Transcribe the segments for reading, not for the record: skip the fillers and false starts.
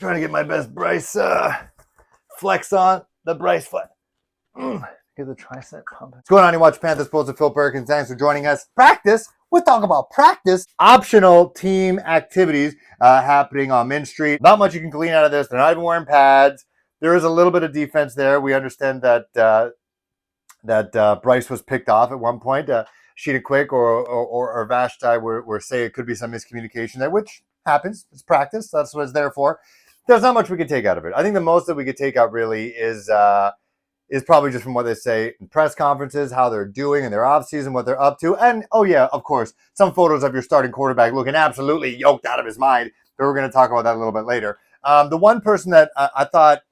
Trying to get my best Bryce flex on. The Bryce flex. Get the tricep pump. What's going on? You watch Panthers Pulse with Phil Perkins. Thanks for joining us. Practice. We're talking about practice. Optional team activities happening on Min Street. Not much you can glean out of this. They're not even wearing pads. There is a little bit of defense there. We understand that Bryce was picked off at one point. Sheeta Quick or Vashti were saying it could be some miscommunication there, which happens. It's practice. That's what it's there for. There's not much we can take out of it. I think the most that we could take out really is probably just from what they say in press conferences, how they're doing in their offseason, what they're up to. And, oh yeah, of course, some photos of your starting quarterback looking absolutely yoked out of his mind. But we're going to talk about that a little bit later. The one person that I thought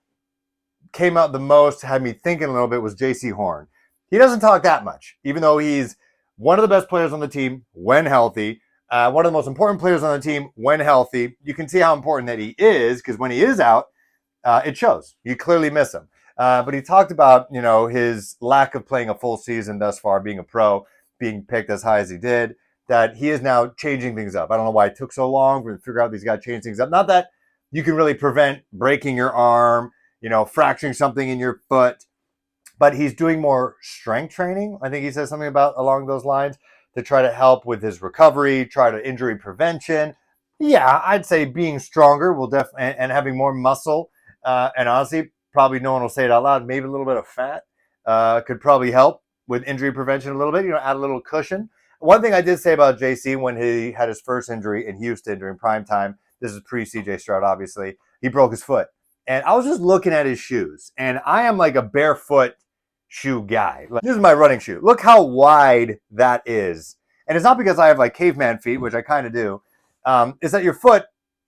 came out the most, had me thinking a little bit, was Jaycee Horn. He doesn't talk that much, even though he's one of the best players on the team when healthy. One of the most important players on the team when healthy. You can see how important that he is, because when he is out, it shows. You clearly miss him. But he talked about, his lack of playing a full season thus far, being a pro, being picked as high as he did, that he is now changing things up. I don't know why it took so long to figure out these guys change things up. Not that you can really prevent breaking your arm, fracturing something in your foot, but he's doing more strength training. I think he says something about along those lines to try to help with his recovery, try to injury prevention. Yeah, I'd say being stronger will definitely, and having more muscle, and honestly, probably no one will say it out loud, maybe a little bit of fat could probably help with injury prevention a little bit, add a little cushion. One thing I did say about Jaycee when he had his first injury in Houston during prime time, this is pre-CJ Stroud, obviously, he broke his foot. And I was just looking at his shoes, and I am like a barefoot shoe guy. This is my running shoe. Look how wide that is. And it's not because I have like caveman feet, which I kind of do. It's that your foot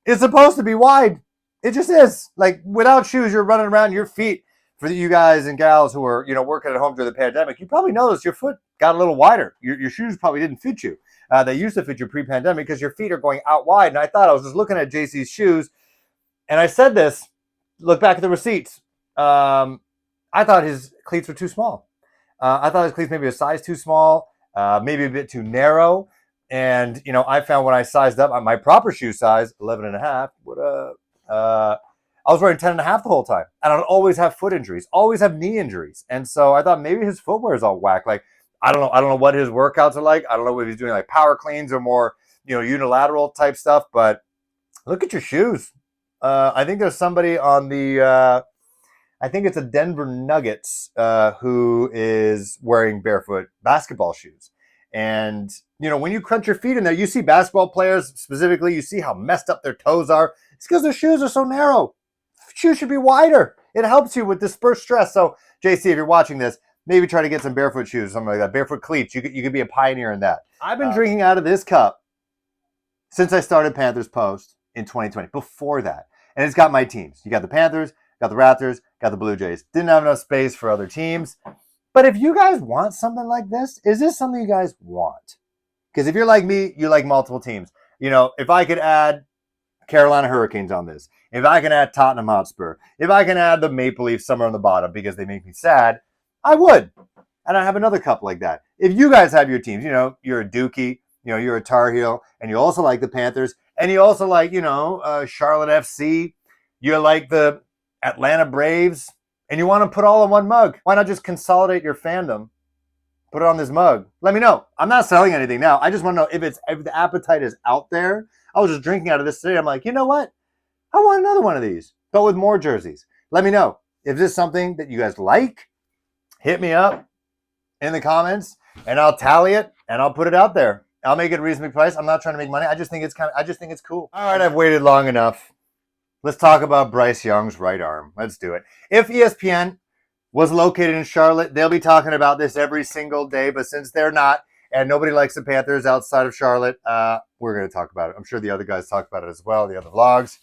is supposed to be wide. It just is. Like without shoes, you're running around your feet. For you guys and gals who are, working at home during the pandemic, you probably noticed your foot got a little wider. Your shoes probably didn't fit you. They used to fit you pre-pandemic because your feet are going out wide. And I thought I was just looking at JC's shoes, and I said this. Look back at the receipts. I thought his cleats were too small. I thought his cleats maybe a size too small, maybe a bit too narrow. And, I found when I sized up on my proper shoe size, 11 and a half, I was wearing 10 and a half the whole time. And I'd always have foot injuries, always have knee injuries. And so I thought maybe his footwear is all whack. Like, I don't know what his workouts are like. I don't know if he's doing like power cleans or more, unilateral type stuff. But look at your shoes. I think there's somebody on the, I think it's a Denver Nuggets who is wearing barefoot basketball shoes. And, when you crunch your feet in there, you see basketball players specifically, you see how messed up their toes are. It's because their shoes are so narrow. Shoes should be wider. It helps you with dispersed stress. So, JC, if you're watching this, maybe try to get some barefoot shoes, something like that. Barefoot cleats. You could be a pioneer in that. I've been drinking out of this cup since I started Panthers Post in 2020. Before that. And it's got my teams. You got the Panthers, got the Raptors, got the Blue Jays. Didn't have enough space for other teams. But if you guys want something like this, is this something you guys want? Because if you're like me, you like multiple teams. If I could add Carolina Hurricanes on this, if I can add Tottenham Hotspur, if I can add the Maple Leafs somewhere on the bottom because they make me sad, I would. And I have another cup like that. If you guys have your teams, you're a Dookie, you're a Tar Heel, and you also like the Panthers, and you also like, Charlotte FC, you like the Atlanta Braves, and you want to put all in one mug. Why not just consolidate your fandom? Put it on this mug. Let me know. I'm not selling anything now. I just want to know if the appetite is out there. I was just drinking out of this today. I'm like, you know what? I want another one of these, but with more jerseys. Let me know. If this is something that you guys like, hit me up in the comments, and I'll tally it, and I'll put it out there. I'll make it a reasonably priced. I'm not trying to make money. I just think it's cool. All right, I've waited long enough. Let's talk about Bryce Young's right arm. Let's do it. If ESPN was located in Charlotte, they'll be talking about this every single day. But since they're not, and nobody likes the Panthers outside of Charlotte, we're going to talk about it. I'm sure the other guys talk about it as well, the other vlogs.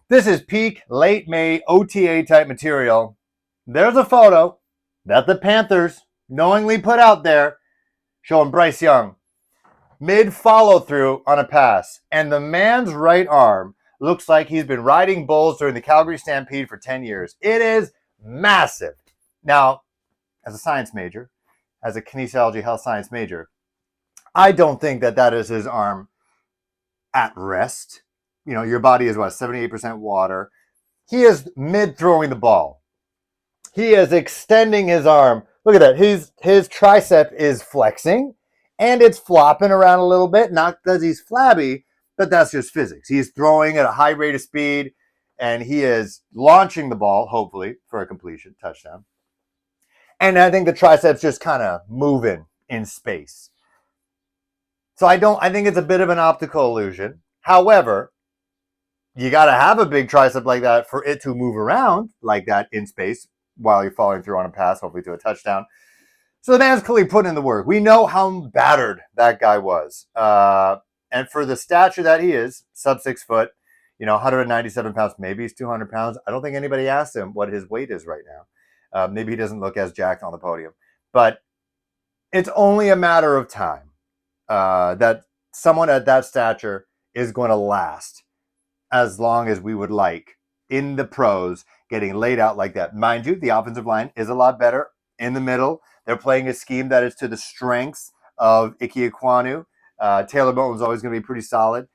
This is peak late May OTA type material. There's a photo that the Panthers knowingly put out there showing Bryce Young mid follow-through on a pass. And the man's right arm looks like he's been riding bulls during the Calgary Stampede for 10 years. It is massive. Now, as a science major, as a kinesiology health science major, I don't think that is his arm at rest. Your body is 78% water. he is mid-throwing the ball. He is extending his arm. Look at that. His tricep is flexing, and it's flopping around a little bit. Not because he's flabby, but that's just physics. He's throwing at a high rate of speed, and he is launching the ball, hopefully, for a completion, touchdown. And I think the triceps just kind of moving in space. So I think it's a bit of an optical illusion. However, you got to have a big tricep like that for it to move around like that in space while you're following through on a pass, hopefully to a touchdown. So the man's clearly putting in the work. We know how battered that guy was. And for the stature that he is, sub 6 foot, 197 pounds, maybe he's 200 pounds. I don't think anybody asked him what his weight is right now. Maybe he doesn't look as jacked on the podium. But it's only a matter of time that someone at that stature is going to last as long as we would like in the pros, getting laid out like that. Mind you, the offensive line is a lot better in the middle. They're playing a scheme that is to the strengths of Ike Ekwonu. Taylor Moton's always going to be pretty solid,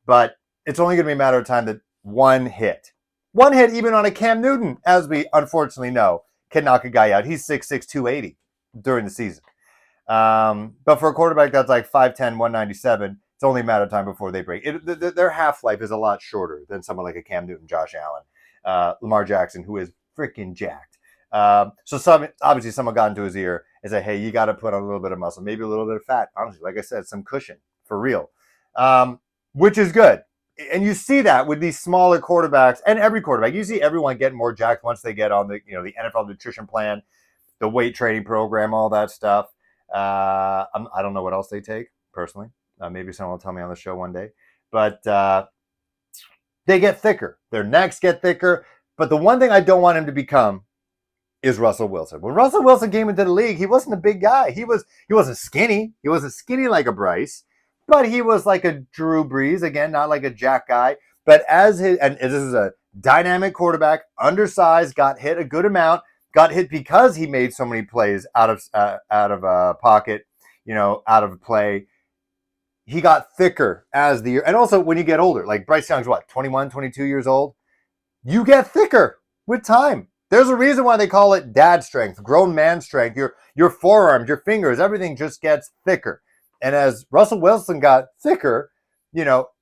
but it's only going to be a matter of time that one hit, even on a Cam Newton, as we unfortunately know, can knock a guy out. He's 6'6", 280 during the season. But for a quarterback that's like 5'10", 197, it's only a matter of time before they break. Their half-life is a lot shorter than someone like a Cam Newton, Josh Allen, Lamar Jackson, who is freaking jacked. So obviously someone got into his ear and said, hey, you got to put on a little bit of muscle, maybe a little bit of fat. Honestly, like I said, some cushion for real, which is good. And you see that with these smaller quarterbacks and every quarterback. You see everyone getting more jacked once they get on the NFL nutrition plan, the weight training program, all that stuff. I don't know what else they take personally. Maybe someone will tell me on the show one day. But they get thicker. Their necks get thicker. But the one thing I don't want him to become is Russell Wilson. When Russell Wilson came into the league, he wasn't a big guy. He wasn't skinny. He wasn't skinny like a Bryce. But he was like a Drew Brees. Again, not like a jack guy. But and this is a dynamic quarterback, undersized, got hit a good amount. Got hit because he made so many plays out of pocket, out of play. He got thicker as the year. And also when you get older, like Bryce Young's 21, 22 years old, you get thicker with time. There's a reason why they call it dad strength, grown man strength. Your forearms, your fingers, everything just gets thicker. And as Russell Wilson got thicker,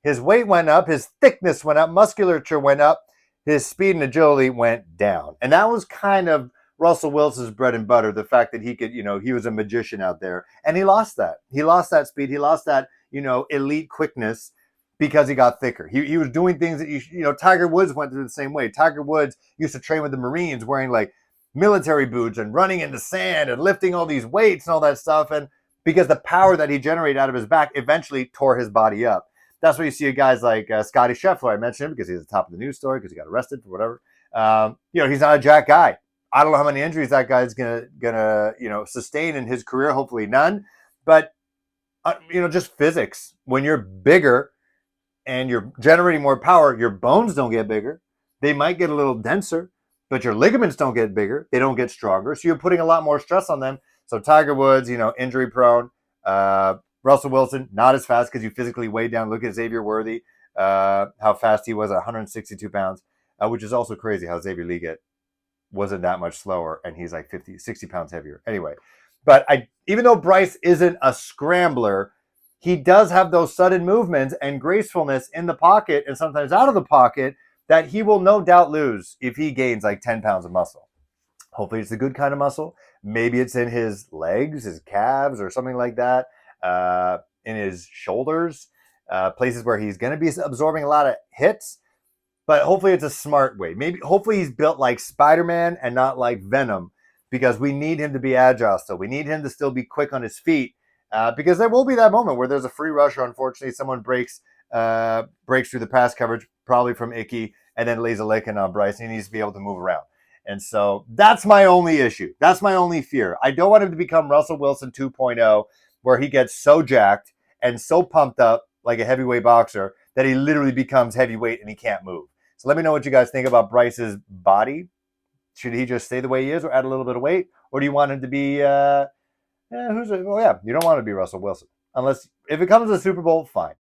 his weight went up, his thickness went up, musculature went up, his speed and agility went down. And that was kind of Russell Wilson's bread and butter, the fact that he could, he was a magician out there. And he lost that. He lost that speed. He lost that, elite quickness because he got thicker. He was doing things that, Tiger Woods went through the same way. Tiger Woods used to train with the Marines wearing like military boots and running in the sand and lifting all these weights and all that stuff. And because the power that he generated out of his back eventually tore his body up. That's why you see guys like Scotty Scheffler. I mentioned him because he's at the top of the news story because he got arrested for whatever. He's not a jack guy. I don't know how many injuries that guy's gonna sustain in his career. Hopefully none. But just physics. When you're bigger and you're generating more power, your bones don't get bigger. They might get a little denser, but your ligaments don't get bigger. They don't get stronger. So you're putting a lot more stress on them. So Tiger Woods, injury prone. Russell Wilson, not as fast because you physically weighed down. Look at Xavier Worthy, how fast he was at 162 pounds, which is also crazy how Xavier Leggett wasn't that much slower, and he's like 60 pounds heavier. Anyway, but even though Bryce isn't a scrambler, he does have those sudden movements and gracefulness in the pocket and sometimes out of the pocket that he will no doubt lose if he gains like 10 pounds of muscle. Hopefully it's a good kind of muscle. Maybe it's in his legs, his calves, or something like that, in his shoulders, places where he's going to be absorbing a lot of hits. But hopefully it's a smart way. Hopefully he's built like Spider-Man and not like Venom, because we need him to be agile still. We need him to still be quick on his feet, because there will be that moment where there's a free rusher. Unfortunately, someone breaks through the pass coverage, probably from Icky, and then lays a licking on Bryce. He needs to be able to move around. And so that's my only issue. That's my only fear. I don't want him to become Russell Wilson 2.0, where he gets so jacked and so pumped up like a heavyweight boxer that he literally becomes heavyweight and he can't move. So let me know what you guys think about Bryce's body. Should he just stay the way he is or add a little bit of weight? Or do you want him to be, you don't want to be Russell Wilson. If it comes to the Super Bowl, fine.